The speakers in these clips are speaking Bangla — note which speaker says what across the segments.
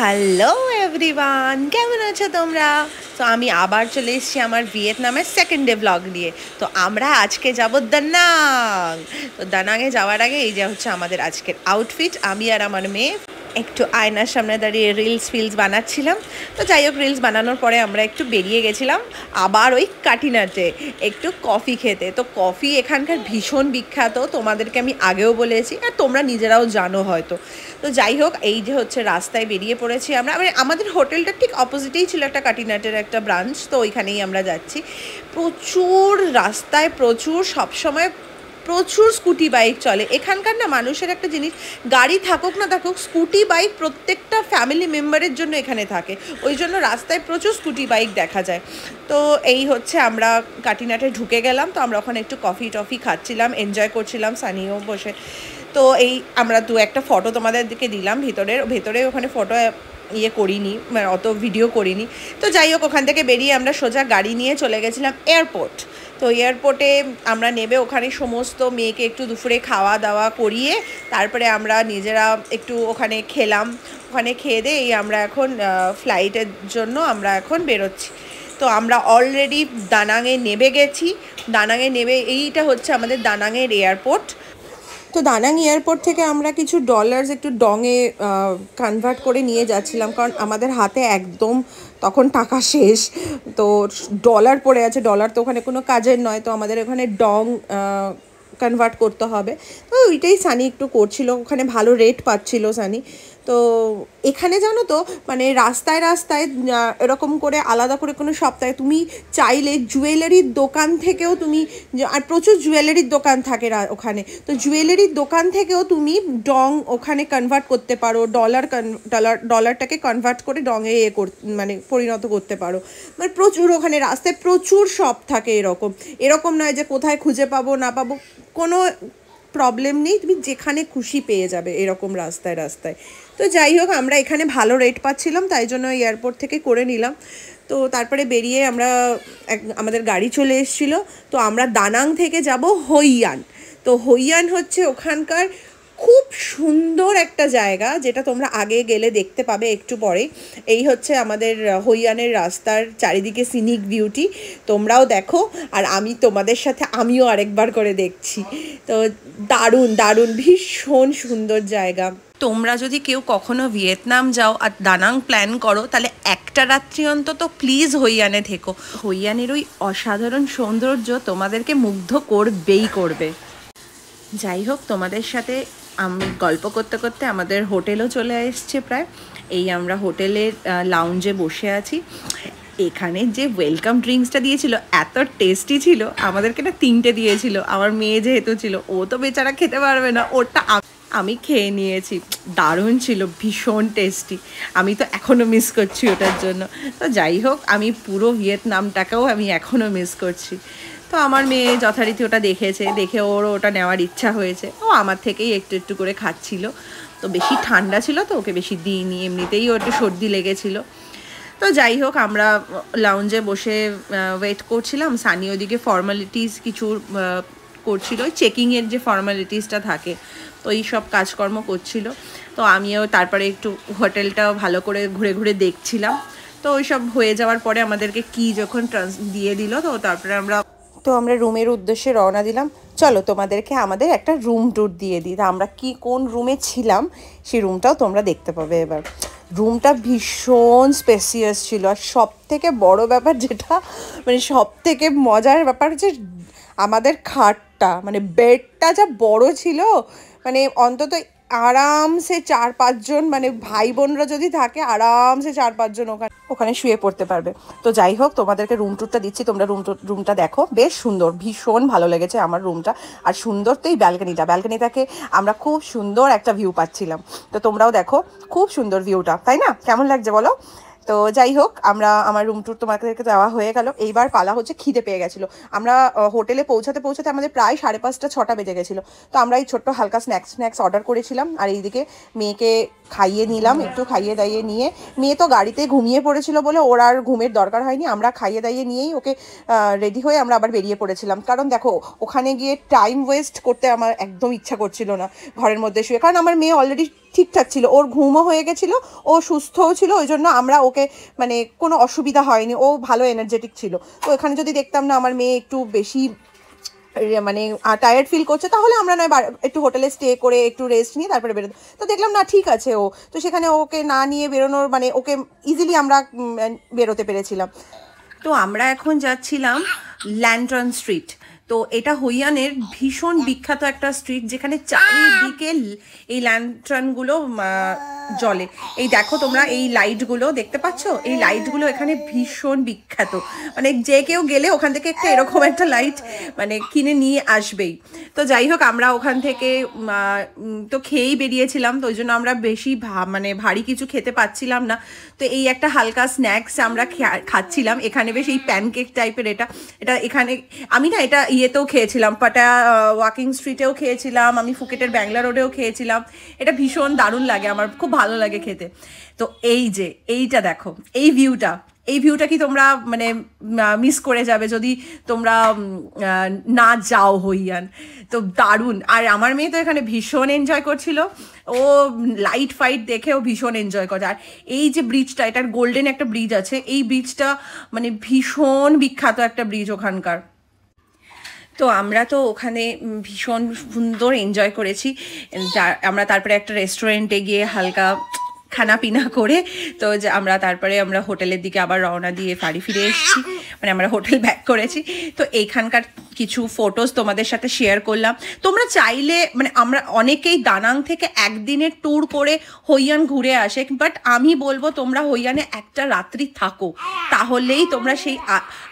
Speaker 1: হ্যালো এভরিওয়ান, কেমন আছো তোমরা? তো আমি আবার চলে এসেছি আমার ভিয়েতনামের সেকেন্ড ডে ব্লগ নিয়ে। তো আমরা আজকে যাব দানাং। তো দানাংয়ে যাওয়ার আগে এই যে হচ্ছে আমাদের আজকের আউটফিট। আমি আর আমার মেয়ে একটু আয়নার সামনে দাঁড়িয়ে রিলস বানাচ্ছিলাম। তো যাই হোক, রিলস বানানোর পরে আমরা একটু বেরিয়ে গেছিলাম আবার ওই কাটিনাটে একটু কফি খেতে। তো কফি এখানকার ভীষণ বিখ্যাত, তোমাদেরকে আমি আগেও বলেছি আর তোমরা নিজেরাও জানো হয়তো। তো যাই হোক, এই যে হচ্ছে রাস্তায় বেরিয়ে পড়েছি আমরা। মানে আমাদের হোটেলটা ঠিক অপোজিটেই ছিল একটা কাটিনাটের একটা ব্রাঞ্চ, তো ওইখানেই আমরা যাচ্ছি। প্রচুর রাস্তায় প্রচুর সবসময় প্রচুর স্কুটি বাইক চলে এখানকার। না, মানুষের একটা জিনিস, গাড়ি থাকুক না থাকুক, স্কুটি বাইক প্রত্যেকটা ফ্যামিলি মেম্বারের জন্য এখানে থাকে। ওই জন্য রাস্তায় প্রচুর স্কুটি বাইক দেখা যায়। তো এই হচ্ছে আমরা কাটিনাটে ঢুকে গেলাম। তো আমরা ওখানে একটু কফি টফি খাচ্ছিলাম, এনজয় করছিলাম, সানিও বসে। তো এই আমরা একটা ফটো তোমাদেরকে দিলাম ভেতরে ওখানে ফটো করিনি, মানে অত ভিডিও করিনি। তো যাই হোক, ওখান থেকে বেরিয়ে আমরা সোজা গাড়ি নিয়ে চলে গেছিলাম এয়ারপোর্ট। তো এয়ারপোর্টে আমরা নেবে ওখানে সমস্ত মেয়েকে একটু দুপুরে খাওয়া দাওয়া করিয়ে তারপরে আমরা নিজেরা একটু ওখানে খেলাম। ওখানে খেয়ে দিয়ে আমরা এখন ফ্লাইটের জন্য আমরা এখন বেরোচ্ছি। তো আমরা অলরেডি দানাংয়ে নেমে গেছি। দানাংয়ে নেমে এইটা হচ্ছে আমাদের দানাংয়ের এয়ারপোর্ট। তো দানাং এয়ারপোর্ট থেকে আমরা কিছু ডলার্স একটু ডংয়ে কনভার্ট করে নিয়ে যাচ্ছিলাম, কারণ আমাদের হাতে একদম তখন টাকা শেষ। তো ডলার পড়ে আছে, ডলার তো ওখানে কোনো কাজের নয়, তো আমাদের ওখানে ডং কনভার্ট করতে হবে। তো ওইটাই সানি একটু করছিল, ওখানে ভালো রেট পাচ্ছিল সানি। তো এখানে জানো তো, মানে রাস্তায় রাস্তায় এরকম করে আলাদা করে কোনো সপ্তাহে তুমি চাইলে জুয়েলারির দোকান থেকেও তুমি, আর প্রচুর জুয়েলারির দোকান থাকে ওখানে, তো জুয়েলারির দোকান থেকেও তুমি ডং ওখানে কনভার্ট করতে পারো, ডলারটাকে কনভার্ট করে ডংয়ে মানে পরিণত করতে পারো। মানে প্রচুর ওখানে রাস্তায় প্রচুর শপ থাকে। এরকম নয় যে কোথায় খুঁজে পাবো না পাবো, কোনো প্রবলেম নেই, তুমি যেখানে খুশি পেয়ে যাবে এরকম রাস্তায় রাস্তায়। তো যাই হোক, আমরা এখানে ভালো রেট পাচ্ছিলাম, তাই জন্য এয়ারপোর্ট থেকে করে নিলাম। তো তারপরে বেরিয়ে আমরা আমাদের গাড়ি চলে এসেছিলো। তো আমরা দানাং থেকে যাব হইয়ান। তো হইয়ান হচ্ছে ওখানকার খুব সুন্দর একটা জায়গা, যেটা তোমরা আগে গেলে দেখতে পাবে একটু পরে। এই হচ্ছে আমাদের হইয়ানের রাস্তার চারিদিকে সিনিক বিউটি, তোমরাও দেখো আর আমি তোমাদের সাথে আমিও আরেকবার করে দেখছি। তো দারুণ দারুণ ভীষণ সুন্দর জায়গা। তোমরা যদি কেউ কখনো ভিয়েতনাম যাও আর দানাং প্ল্যান করো, তাহলে একটা রাত্রি অন্তত প্লিজ হইয়ানে থেকো। হইয়ানের ওই অসাধারণ সৌন্দর্য তোমাদেরকে মুগ্ধ করবেই করবে। যাই হোক, তোমাদের সাথে আমি গল্প করতে করতে আমাদের হোটেলও চলে এসছে প্রায়। এই আমরা হোটেলের লাউঞ্জে বসে আছি। এখানে যে ওয়েলকাম ড্রিঙ্কসটা দিয়েছিল এত টেস্টি ছিল, আমাদেরকে না 3টে দিয়েছিল। আমার মেয়ে যেহেতু ছিল, ও তো বেচারা খেতে পারবে না, ওটা আমি খেয়ে নিয়েছি। দারুণ ছিল, ভীষণ টেস্টি। আমি তো এখনও মিস করছি ওটার জন্য। তো যাই হোক, আমি পুরো ভিয়েতনামটাকেও আমি এখনও মিস করছি। তো আমার মেয়ে যথারীতি ওটা দেখে ওর ওটা নেওয়ার ইচ্ছা হয়েছে, ও আমার থেকেই একটু একটু করে খাচ্ছিল। তো বেশি ঠান্ডা ছিল তো ওকে বেশি দিইনি, এমনিতেই ও একটু সর্দি লেগেছিলো। তো যাই হোক, আমরা লাউঞ্জে বসে ওয়েট করছিলাম। সানি ওদিকে ফর্মালিটিস কিছু করছিল, ওই চেকিংয়ের যে ফর্মালিটিসটা থাকে, তো এই সব কাজকর্ম করছিল। তো আমিও তারপরে একটু হোটেলটাও ভালো করে ঘুরে ঘুরে দেখছিলাম। তো ওই সব হয়ে যাওয়ার পরে আমাদেরকে কি যখন দিয়ে দিল, তো তারপরে আমরা রুমের উদ্দেশ্যে রওনা দিলাম। চলো তোমাদেরকে আমাদের একটা রুম ট্যুর দিয়ে দিই। আমরা কোন রুমে ছিলাম সেই রুমটাও তোমরা দেখতে পাবে এবার। রুমটা ভীষণ স্পেসিয়াস ছিল, আর সব থেকে বড়ো ব্যাপার যেটা, মানে সব থেকে মজার ব্যাপার হচ্ছে আমাদের খাটটা, মানে বেডটা যা বড় ছিল, মানে অন্তত আরামসে 4-5 জন, মানে ভাই বোনরা যদি থাকে আরামসে 4-5 জন ওখানে শুয়ে পড়তে পারবে। তো যাই হোক, তোমাদেরকে রুম ট্যুরটা দিচ্ছি, তোমরা রুমটা দেখো, বেশ সুন্দর, ভীষণ ভালো লেগেছে আমার রুমটা। আর সুন্দর তো এই ব্যালকনিটাকে আমরা খুব সুন্দর একটা ভিউ পাচ্ছিলাম। তো তোমরাও দেখো, খুব সুন্দর ভিউটা, তাই না? কেমন লাগছে বলো? তো যাই হোক, আমার রুম ট্যুর তোমাদেরকে দেওয়া হয়ে গেল। এইবার পালা হচ্ছে, খিদে পেয়ে গেছিলো। আমরা হোটেলে পৌঁছাতে আমাদের প্রায় 5:30-6টা বেজে গেছিলো। তো আমরা এই ছোট্ট হালকা স্ন্যাক্স অর্ডার করেছিলাম, আর এইদিকে মেয়েকে খাইয়ে নিলাম, একটু খাইয়ে দাইয়ে নিয়ে। মেয়ে তো গাড়িতে ঘুমিয়ে পড়েছিল বলে ওর আর ঘুমের দরকার হয়নি, আমরা খাইয়ে দাইয়ে নিয়েই ওকে রেডি হয়ে আমরা আবার বেরিয়ে পড়েছিলাম। কারণ দেখো, ওখানে গিয়ে টাইম ওয়েস্ট করতে আমার একদম ইচ্ছা করছিল না ঘরের মধ্যে শুয়ে, কারণ আমার মেয়ে অলরেডি ঠিকঠাক ছিল, ওর ঘুমও হয়ে গেছিলো, ও সুস্থও ছিল, ওই জন্য আমরা ওকে মানে কোনো অসুবিধা হয়নি, ও ভালো এনার্জেটিক ছিল। তো এখানে যদি দেখতাম না আমার মেয়ে একটু বেশি মানে টায়ার্ড ফিল করছে, তাহলে আমরা নয় একটু হোটেলে স্টে করে একটু রেস্ট নিয়ে তারপরে বেরোতো। তো দেখলাম না ঠিক আছে ও, তো সেখানে ওকে না নিয়ে বেরোনোর মানে ওকে ইজিলি আমরা বেরোতে পেরেছিলাম। তো আমরা এখন যাচ্ছিলাম ল্যান্টন স্ট্রিট। তো এটা হইয়ানের ভীষণ বিখ্যাত একটা স্ট্রিট, যেখানে চারিদিকে এই ল্যান্টনগুলো জ্বলে। এই দেখো তোমরা এই লাইটগুলো দেখতে পাচ্ছ, এই লাইটগুলো এখানে ভীষণ বিখ্যাত, মানে যে কেউ গেলে ওখান থেকে একটা এরকম একটা লাইট মানে কিনে নিয়ে আসবেই। তো যাই হোক আমরা ওখান থেকে তো খেয়েই বেরিয়েছিলাম, তো ওই জন্য আমরা বেশি মানে ভারী কিছু খেতে পাচ্ছিলাম না। তো এই একটা হালকা স্ন্যাক্স আমরা খাচ্ছিলাম এখানে, বেশ এই প্যানকেক টাইপের। এটা এখানে আমি না এটা ইয়েতেও খেয়েছিলাম, পাটায়া ওয়াকিং স্ট্রিটেও খেয়েছিলাম, আমি ফুকেটের ব্যাংলা রোডেও খেয়েছিলাম। এটা ভীষণ দারুণ লাগে, আমার খুব ভালো লাগে খেতে। তো এই যে এইটা দেখো, এই ভিউটা কি তোমরা মানে মিস করে যাবে যদি তোমরা না যাও হইয়ান। তো দারুণ। আর আমার মেয়ে তো এখানে ভীষণ এনজয় করছিল, ও লাইট ফাইট দেখেও ভীষণ এনজয় করে। আর এই যে ব্রিজটা, এটার গোল্ডেন একটা ব্রিজ আছে, এই ব্রিজটা মানে ভীষণ বিখ্যাত একটা ব্রিজ ওখানকার। তো আমরা তো ওখানে ভীষণ সুন্দর এনজয় করেছি। আমরা তারপরে একটা রেস্টুরেন্টে গিয়ে হালকা খানা পিনা করে তো যে আমরা হোটেলের দিকে আবার রওনা দিয়ে বাড়ি ফিরে এসেছি, মানে আমরা হোটেল ব্যাক করেছি। তো এইখানকার কিছু ফটোস তোমাদের সাথে শেয়ার করলাম। তোমরা চাইলে মানে আমরা অনেকেই দানাং থেকে একদিনের ট্যুর করে হইয়ান ঘুরে আসে, বাট আমি বলবো তোমরা হইয়ানে একটা রাত্রি থাকো, তাহলেই তোমরা সেই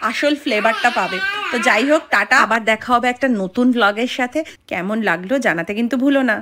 Speaker 1: আসল ফ্লেভারটা পাবে। তো যাই হোক, টাটা, আবার দেখা হবে একটা নতুন ব্লগের সাথে। কেমন লাগলো জানাতে কিন্তু ভুলো না।